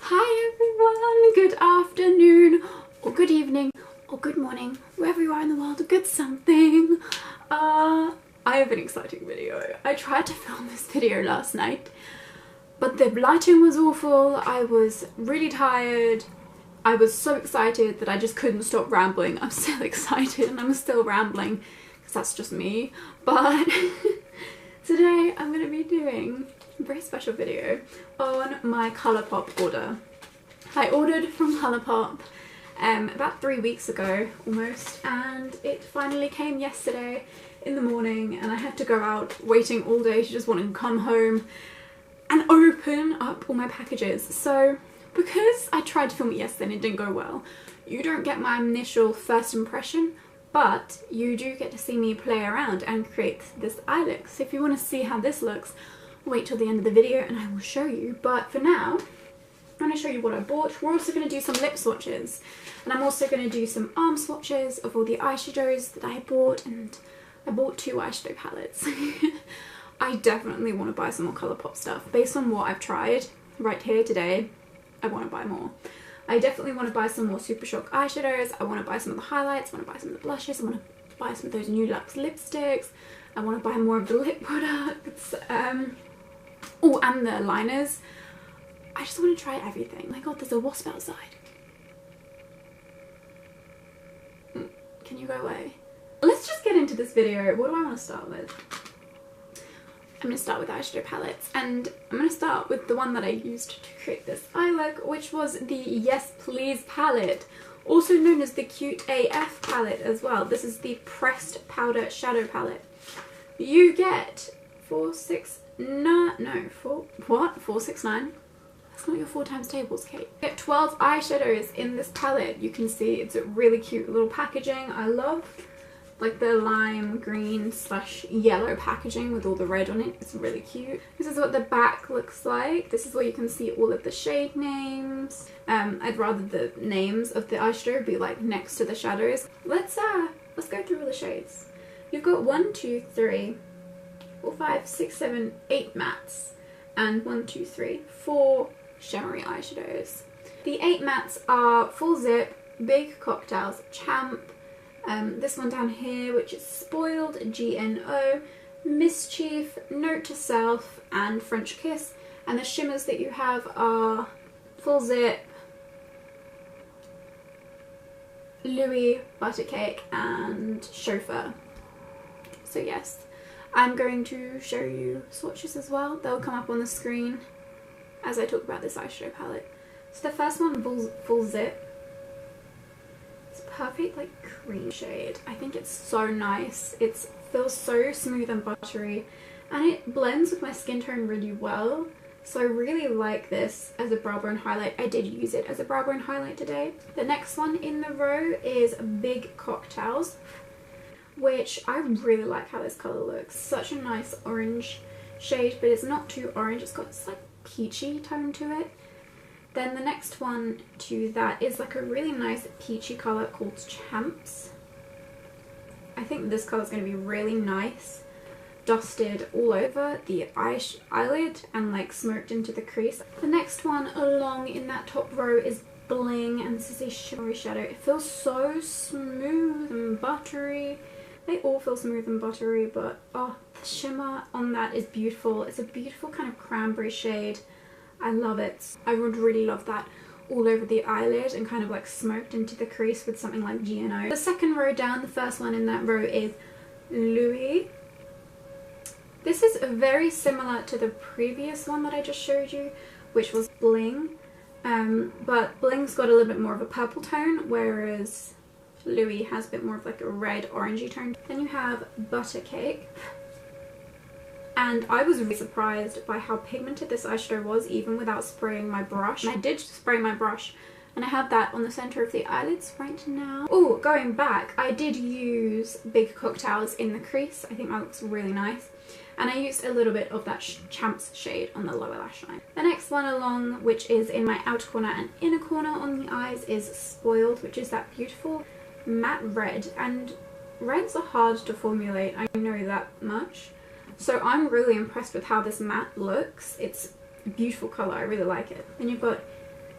Hi everyone, good afternoon, or good evening, or good morning, wherever you are in the world, good something. I have an exciting video. I tried to film this video last night, but the lighting was awful, I was really tired, I was so excited that I just couldn't stop rambling. I'm still excited and I'm still rambling, because that's just me, but today I'm going to be doing a very special video on my ColourPop order. I ordered from ColourPop about 3 weeks ago almost, and it finally came yesterday in the morning, and I had to go out waiting all day to just want to come home and open up all my packages. So because I tried to film it yesterday and it didn't go well, you don't get my initial first impression, but you do get to see me play around and create this eye look. So if you want to see how this looks, wait till the end of the video and I will show you. But for now, I'm going to show you what I bought. We're also going to do some lip swatches, and I'm also going to do some arm swatches of all the eyeshadows that I bought, and I bought 2 eyeshadow palettes. I definitely want to buy some more ColourPop stuff. Based on what I've tried right here today, I want to buy more. I definitely want to buy some more Super Shock eyeshadows, I want to buy some of the highlights, I want to buy some of the blushes, I want to buy some of those new Luxe lipsticks, I want to buy more of the lip products, oh, and the liners. I just want to try everything. Oh my god, there's a wasp outside. Can you go away? Let's just get into this video. What do I want to start with? I'm going to start with eyeshadow palettes, and I'm going to start with the one that I used to create this eye look, which was the Yes Please palette, also known as the Cute AF palette as well. This is the pressed powder shadow palette. You get 469. That's not your 4 times tables, Kate. You get 12 eyeshadows in this palette. You can see it's a really cute little packaging. I love like the lime green / yellow packaging with all the red on it. It's really cute. This is what the back looks like. This is where you can see all of the shade names. I'd rather the names of the eyeshadow be like next to the shadows. Let's go through all the shades. You've got 1, 2, 3, 4, 5, 6, 7, 8 mattes, and 1, 2, 3, 4 shimmery eyeshadows. The 8 mattes are Full Zip, Big Cocktails, Champ, this one down here, which is Spoiled, GNO, Mischief, Note to Self, and French Kiss. And the shimmers that you have are Full Zip, Louis, Buttercake, and Chauffeur. So yes, I'm going to show you swatches as well. They'll come up on the screen as I talk about this eyeshadow palette. So the first one, Full Zip. It's perfect like cream shade. I think it's so nice. It feels so smooth and buttery, and it blends with my skin tone really well. So I really like this as a brow bone highlight. I did use it as a brow bone highlight today. The next one in the row is Big Cocktails, which I really like how this colour looks. Such a nice orange shade, but it's not too orange. It's got this like peachy tone to it. Then the next one to that is like a really nice peachy colour called Champs. I think this colour is going to be really nice, dusted all over the eyelid and like smoked into the crease. The next one along in that top row is Bling, and this is a shimmery shadow. It feels so smooth and buttery. They all feel smooth and buttery, but oh, the shimmer on that is beautiful. It's a beautiful kind of cranberry shade. I love it. I would really love that all over the eyelid and kind of like smoked into the crease with something like GNO. The second row down, the first one in that row is Louis. This is very similar to the previous one that I just showed you, which was Bling. But Bling's got a little bit more of a purple tone, whereas Louis has a bit more of like a red orangey tone. Then you have Buttercake. And I was really surprised by how pigmented this eyeshadow was, even without spraying my brush. And I did spray my brush, and I have that on the centre of the eyelids right now. Oh, going back, I did use Big Cocktails in the crease. I think that looks really nice. And I used a little bit of that Champs shade on the lower lash line. The next one along, which is in my outer corner and inner corner on the eyes, is Spoiled, which is that beautiful matte red. And reds are hard to formulate, I know that much. So I'm really impressed with how this matte looks. It's a beautiful colour, I really like it. Then you've got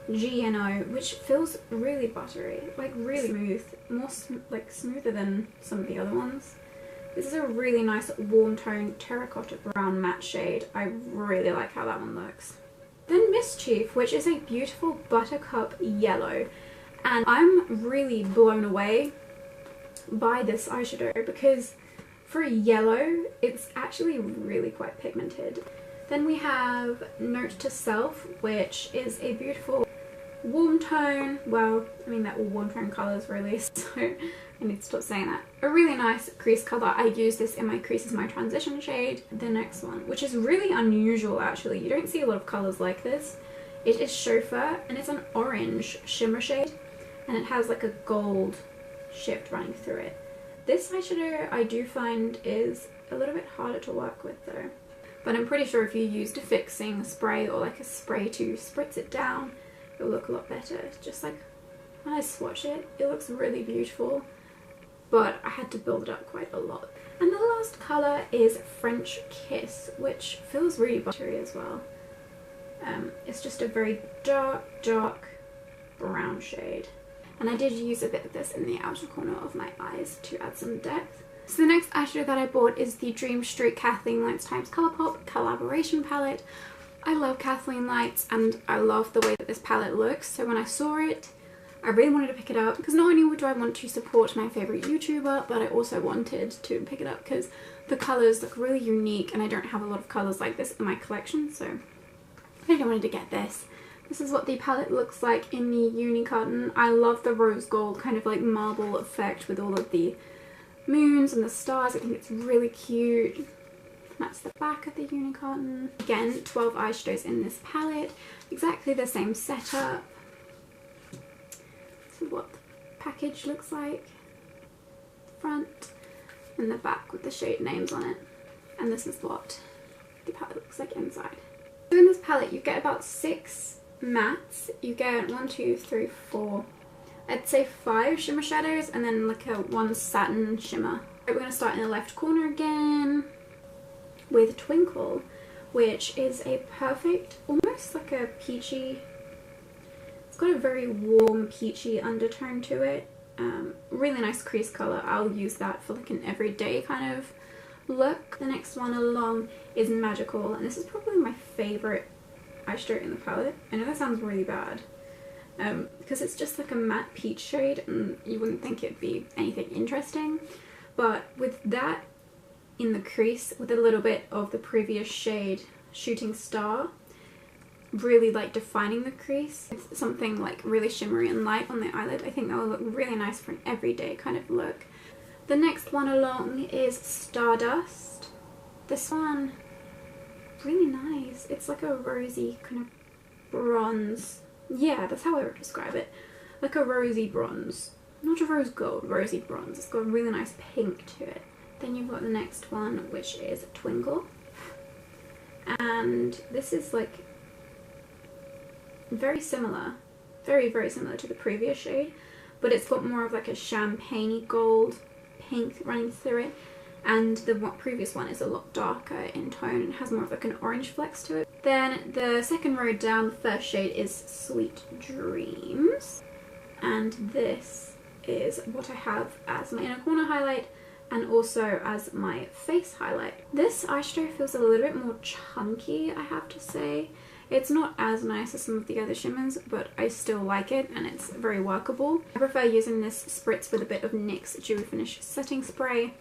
GNO, which feels really buttery, like really smooth, more like smoother than some of the other ones. This is a really nice warm tone terracotta brown matte shade. I really like how that one looks. Then Mischief, which is a beautiful buttercup yellow, and I'm really blown away by this eyeshadow because for a yellow it's actually really quite pigmented. Then we have Note to Self, which is a beautiful warm tone. Well, I mean, they're all warm tone colours really, so I need to stop saying that. A really nice crease colour. I use this in my creases, my transition shade. The next one, which is really unusual actually. You don't see a lot of colours like this. It is Chauffeur, and it's an orange shimmer shade, and it has like a gold shift running through it. This eyeshadow I do find is a little bit harder to work with though. But I'm pretty sure if you used a fixing spray or like a spray to spritz it down, it'll look a lot better. Just like when I swatch it, it looks really beautiful, but I had to build it up quite a lot. And the last colour is French Kiss, which feels really buttery as well. It's just a very dark brown shade. And I did use a bit of this in the outer corner of my eyes to add some depth. So the next eyeshadow that I bought is the Dream Street Kathleen Lights x ColourPop collaboration palette. I love Kathleen Lights and I love the way that this palette looks, so when I saw it I really wanted to pick it up because not only do I want to support my favourite YouTuber, but I also wanted to pick it up because the colours look really unique and I don't have a lot of colours like this in my collection, so I really wanted to get this. This is what the palette looks like in the uni carton. I love the rose gold kind of like marble effect with all of the moons and the stars. I think it's really cute. That's the back of the uni carton. Again, 12 eyeshadows in this palette. Exactly the same setup. This is what the package looks like. Front and the back with the shade names on it. And this is what the palette looks like inside. So in this palette you get about 6 mattes. You get 1, 2, 3, 4, I'd say 5 shimmer shadows and then like a 1 satin shimmer. We're going to start in the left corner again with Twinkle, which is a perfect, almost like a peachy, it's got a very warm peachy undertone to it. Really nice crease colour. I'll use that for like an everyday kind of look. The next one along is Magical, and this is probably my favourite eyeshadow in the palette. I know that sounds really bad. Because it's just like a matte peach shade and you wouldn't think it'd be anything interesting, but with that in the crease with a little bit of the previous shade Shooting Star really like defining the crease with something like really shimmery and light on the eyelid, I think that will look really nice for an everyday kind of look. The next one along is Stardust. This one, really nice. It's like a rosy kind of bronze. Yeah, that's how I would describe it. Like a rosy bronze. Not a rose gold, rosy bronze. It's got a really nice pink to it. Then you've got the next one, which is Twinkle. And this is like very similar. Very, very similar to the previous shade. But it's got more of like a champagne-y gold pink running through it. And the previous one is a lot darker in tone and has more of like an orange flex to it. Then the second row down, the first shade is Sweet Dreams. And this is what I have as my inner corner highlight and also as my face highlight. This eyeshadow feels a little bit more chunky, I have to say. It's not as nice as some of the other shimmers, but I still like it and it's very workable. I prefer using this spritz with a bit of NYX Dewy Finish setting spray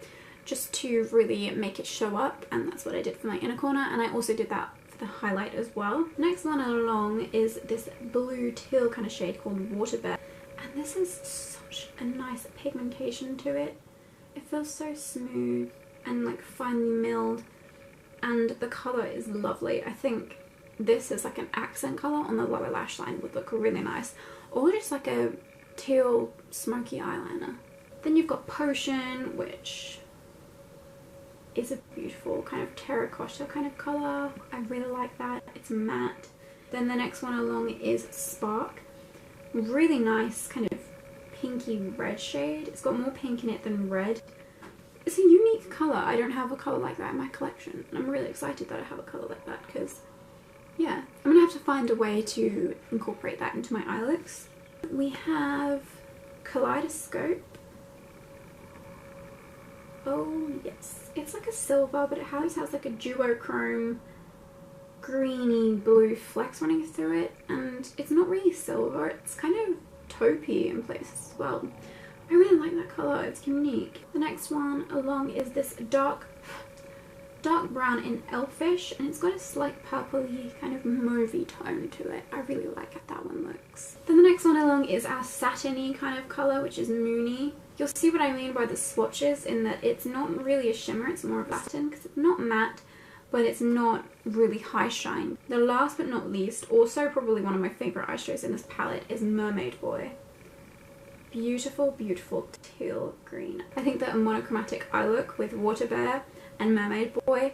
just to really make it show up, and that's what I did for my inner corner, and I also did that for the highlight as well. Next one along is this blue teal kind of shade called Water Bear, and this is such a nice pigmentation to it. It feels so smooth and like finely milled, and the colour is lovely. I think this is like an accent colour on the lower lash line would look really nice, or just like a teal smoky eyeliner. Then you've got Potion, which is a beautiful kind of terracotta kind of colour. I really like that. It's matte. Then the next one along is Spark. Really nice kind of pinky red shade. It's got more pink in it than red. It's a unique colour. I don't have a colour like that in my collection. I'm really excited that I have a colour like that because yeah, I'm gonna have to find a way to incorporate that into my eye looks. We have Kaleidoscope. Oh yes, it's like a silver, but it has like a duochrome greeny blue flecks running through it, and it's not really silver, it's kind of taupey in places as well. I really like that colour, it's unique. The next one along is this dark brown in Elfish, and it's got a slight purpley kind of mauvey tone to it. I really like how that one looks. Then the next one along is our satiny kind of colour, which is Moony. You'll see what I mean by the swatches in that it's not really a shimmer, it's more of a satin, because it's not matte, but it's not really high shine. The last but not least, also probably one of my favourite eyeshadows in this palette, is Mermaid Boy. Beautiful, beautiful teal green. I think that a monochromatic eye look with Water Bear and Mermaid Boy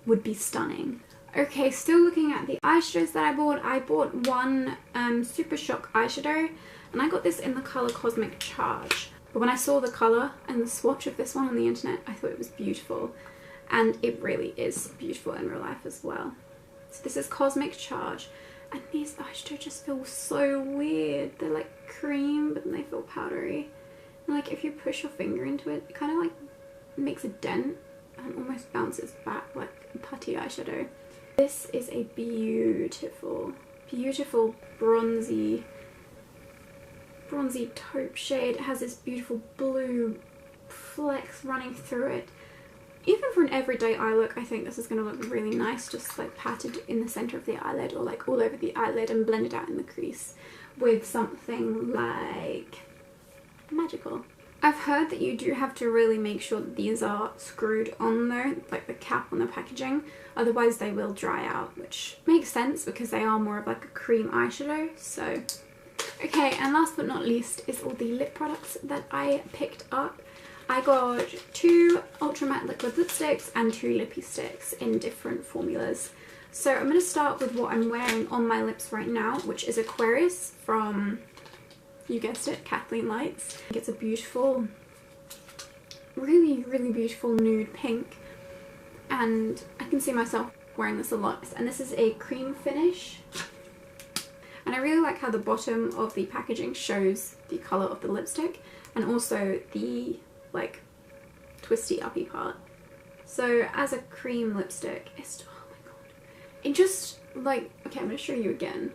would be stunning. Okay, still looking at the eyeshadows that I bought one Super Shock eyeshadow, and I got this in the colour Cosmic Charge. But when I saw the colour and the swatch of this one on the internet, I thought it was beautiful. And it really is beautiful in real life as well. So this is Cosmic Charge. And these eyeshadows just feel so weird. They're like cream, but then they feel powdery. And like if you push your finger into it, it kind of like makes a dent and almost bounces back like a putty eyeshadow. This is a beautiful, beautiful bronzy taupe shade. It has this beautiful blue flecks running through it. Even for an everyday eye look, I think this is going to look really nice, just like patted in the centre of the eyelid or like all over the eyelid and blended out in the crease with something like magical. I've heard that you do have to really make sure that these are screwed on though, like the cap on the packaging, otherwise they will dry out, which makes sense because they are more of like a cream eyeshadow, so. Okay, and last but not least is all the lip products that I picked up. I got 2 Ultra Matte Liquid Lipsticks and 2 Lippy Sticks in different formulas. So I'm going to start with what I'm wearing on my lips right now, which is Aquarius from, you guessed it, Kathleen Lights. It's a beautiful, really, really beautiful nude pink, and I can see myself wearing this a lot. And this is a cream finish. And I really like how the bottom of the packaging shows the colour of the lipstick and also the like twisty uppy part. So as a cream lipstick, it's, oh my god, it just like, okay, I'm going to show you again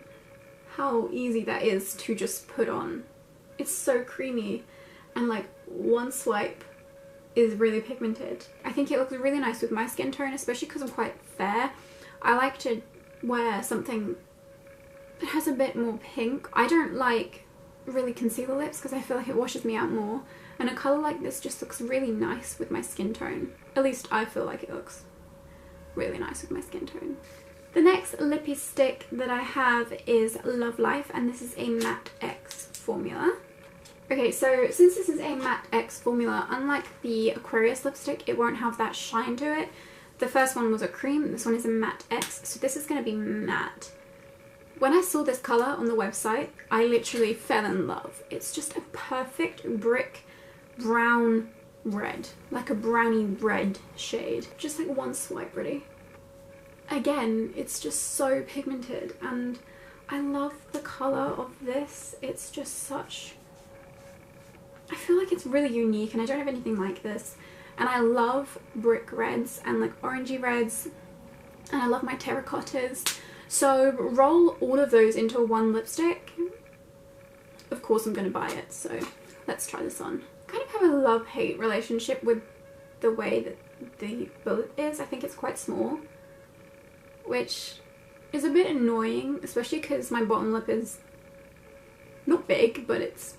how easy that is to just put on. It's so creamy and like one swipe is really pigmented. I think it looks really nice with my skin tone, especially because I'm quite fair. I like to wear something that has a bit more pink. I don't like really concealer lips because I feel like it washes me out more, and a colour like this just looks really nice with my skin tone. At least I feel like it looks really nice with my skin tone. The next lippy stick that I have is Love Life, and this is a Matte X formula. Okay, so since this is a Matte X formula, unlike the Aquarius lipstick, it won't have that shine to it. The first one was a cream, this one is a Matte X, so this is going to be matte. When I saw this colour on the website, I literally fell in love. It's just a perfect brick brown red, like a brownie red shade. Just like one swipe ready. Again, it's just so pigmented and I love the colour of this. It's just such, I feel like it's really unique and I don't have anything like this. And I love brick reds and like orangey reds, and I love my terracottas. So roll all of those into one lipstick. Of course I'm going to buy it, so let's try this on. I kind of have a love-hate relationship with the way that the bullet is. I think it's quite small, which is a bit annoying, especially because my bottom lip is not big, but it's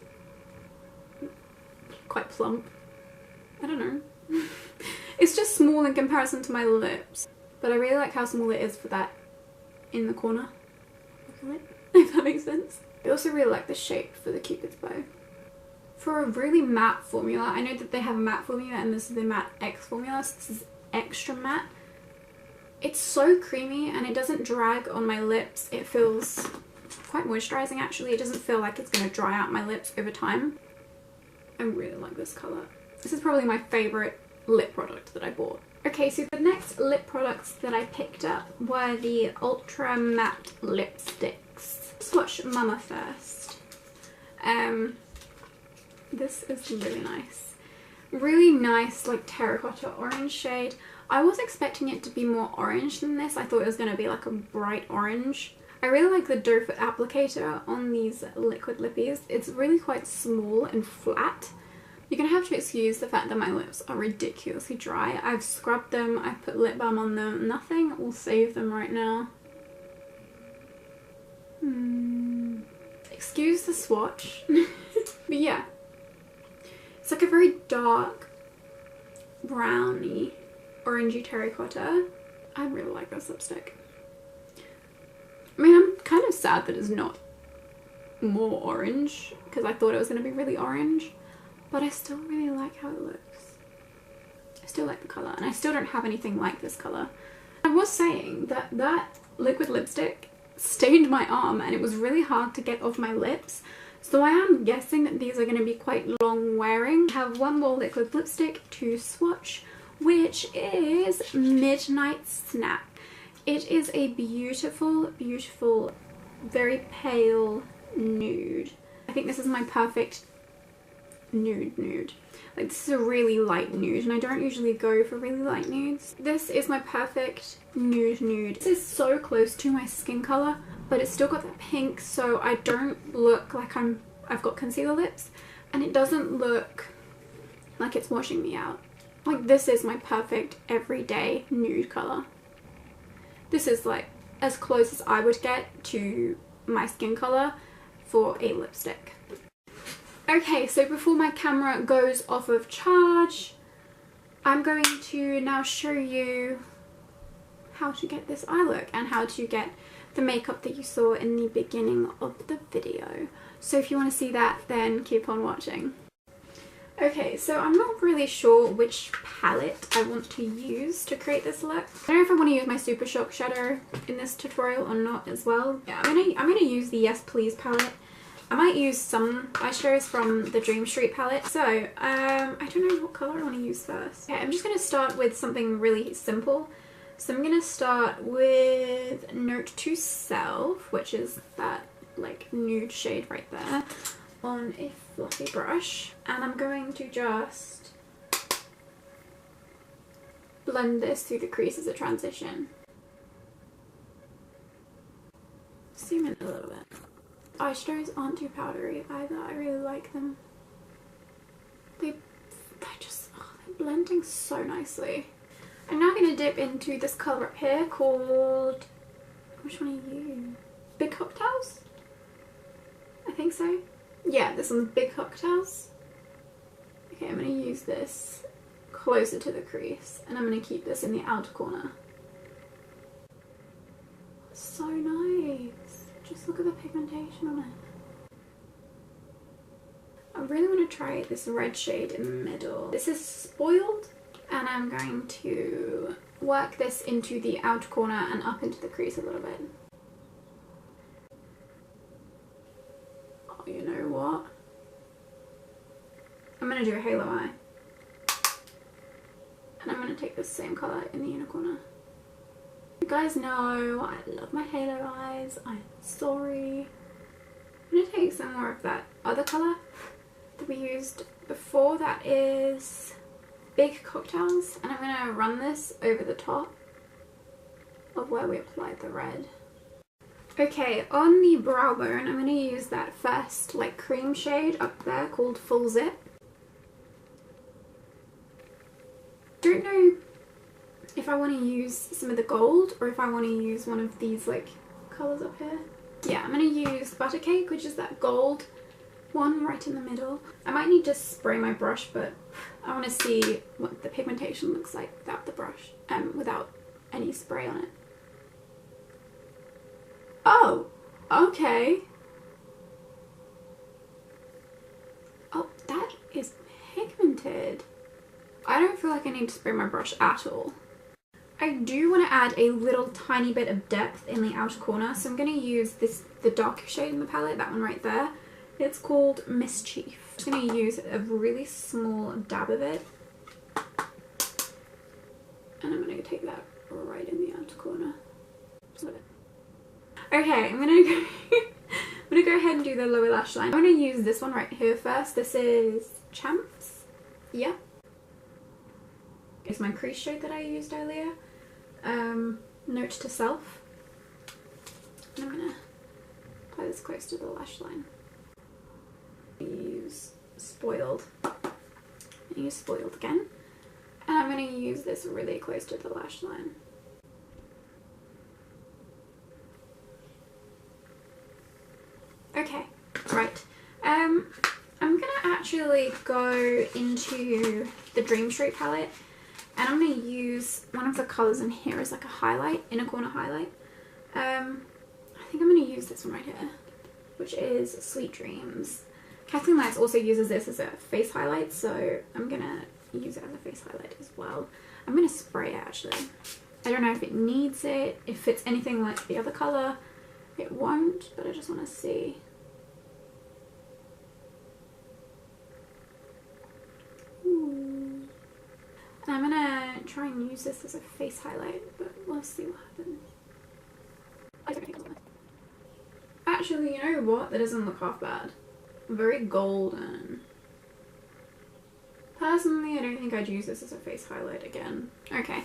quite plump. I don't know. It's just small in comparison to my lips, but I really like how small it is for that in the corner of the lip, if that makes sense. I also really like the shape for the Cupid's bow. For a really matte formula, I know that they have a matte formula and this is the Matte X formula, so this is extra matte. It's so creamy and it doesn't drag on my lips. It feels quite moisturising actually. It doesn't feel like it's going to dry out my lips over time. I really like this colour. This is probably my favourite lip product that I bought. Okay, so the next lip products that I picked up were the Ultra Matte Lipsticks. Swatch Mama first. This is really nice. Really nice, like terracotta orange shade. I was expecting it to be more orange than this. I thought it was going to be like a bright orange. I really like the doe foot applicator on these liquid lippies. It's really quite small and flat. You're going to have to excuse the fact that my lips are ridiculously dry. I've scrubbed them, I've put lip balm on them, nothing will save them right now. Excuse the swatch. But yeah, it's like a very dark browny orangey terracotta. I really like this lipstick. I mean, I'm kind of sad that it's not more orange because I thought it was going to be really orange, but I still really like how it looks. I still like the colour, and I still don't have anything like this colour. I was saying that that liquid lipstick stained my arm and it was really hard to get off my lips, so I am guessing that these are going to be quite long wearing. I have one more liquid lipstick to swatch, which is Midnight Snap. It is a beautiful, beautiful, very pale nude. I think this is my perfect nude. Like, this is a really light nude, and I don't usually go for really light nudes. This is my perfect nude. This is so close to my skin colour, but it's still got that pink, so I don't look like I've got concealer lips, and it doesn't look like it's washing me out. Like, this is my perfect everyday nude colour. This is like as close as I would get to my skin colour for a lipstick. Okay, so before my camera goes off of charge, I'm going to now show you how to get this eye look and how to get the makeup that you saw in the beginning of the video. So if you want to see that, then keep on watching. Okay, so I'm not really sure which palette I want to use to create this look. I don't know if I want to use my Super Shock shadow in this tutorial or not as well. Yeah, I'm gonna use the Yes Please palette. I might use some eyeshadows from the Dream Street palette. So, I don't know what colour I want to use first. Okay, I'm just going to start with something really simple. So I'm going to start with Note to Self, which is that like nude shade right there, on a fluffy brush. And I'm going to just blend this through the crease as a transition. Zoom in a little bit. Eyeshadows aren't too powdery either. I really like them. They're blending so nicely. I'm now going to dip into this colour up here called, which one are you? Big Cocktails? I think so. Yeah, this one's Big Cocktails. Okay, I'm going to use this closer to the crease, and I'm going to keep this in the outer corner. So nice. Just look at the pigmentation on it. I really want to try this red shade in the middle. This is Spoiled, and I'm going to work this into the outer corner and up into the crease a little bit. Oh, you know what? I'm going to do a halo eye. And I'm going to take the same colour in the inner corner. You guys know I love my halo eyes. I'm sorry. I'm going to take some more of that other colour that we used before. That is Big Cocktails. And I'm going to run this over the top of where we applied the red. Okay, on the brow bone, I'm going to use that first like cream shade up there called Full Zip. Don't know if I want to use some of the gold or if I want to use one of these like colours up here. Yeah, I'm going to use Butter Cake, which is that gold one right in the middle. I might need to spray my brush, but I want to see what the pigmentation looks like without the brush, without any spray on it. Oh, okay. Oh, that is pigmented. I don't feel like I need to spray my brush at all. I do want to add a little tiny bit of depth in the outer corner, so I'm going to use the darker shade in the palette, that one right there. It's called Mischief. I'm just going to use a really small dab of it. And I'm going to take that right in the outer corner. Okay, I'm going to go ahead and do the lower lash line. I'm going to use this one right here first. This is Chappers. Yeah. It's my crease shade that I used earlier. Note to self. And I'm going to apply this close to the lash line. Use Spoiled. Use Spoiled again. And I'm going to use this really close to the lash line. Okay, right. I'm going to actually go into the Dream Street palette, and I'm going to use one of the colours in here as like a highlight, inner corner highlight. I think I'm going to use this one right here, which is Sweet Dreams. Kathleen Lights also uses this as a face highlight, so I'm going to use it as a face highlight as well. I'm going to spray it actually. I don't know if it needs it, if it's anything like the other colour. It won't, but I just want to see. Ooh. And I'm going to try and use this as a face highlight, but we'll see what happens. Actually, you know what? That doesn't look half bad. Very golden. Personally, I don't think I'd use this as a face highlight again. Okay, I'm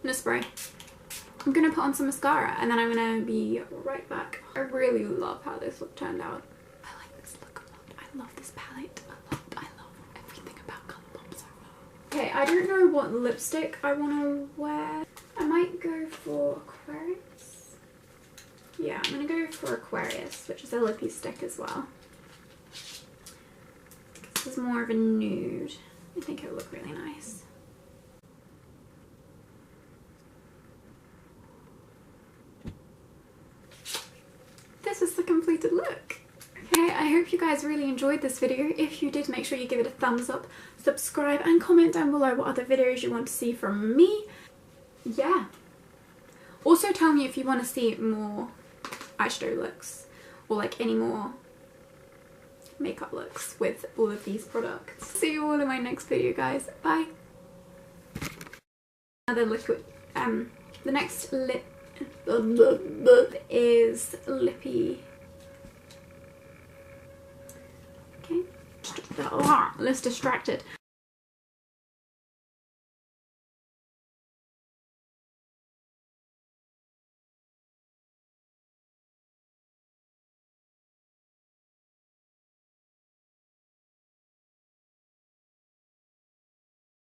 gonna spray. I'm gonna put on some mascara and then I'm gonna be right back. I really love how this look turned out. I like this look a lot. I love this palette a lot. I love everything about ColourPop so far. Okay, I don't know what lipstick I want to wear. I might go for Aquarius. Yeah, I'm gonna go for Aquarius, which is a lippy stick as well. This is more of a nude. I think it would look really nice. This is the completed look. Okay, I hope you guys really enjoyed this video. If you did, make sure you give it a thumbs up, subscribe, and comment down below what other videos you want to see from me. Yeah. Also tell me if you want to see more eyeshadow looks or like any more makeup looks with all of these products. See you all in my next video, guys. Bye. Another liquid, the next lip is lippy. Okay, less distracted.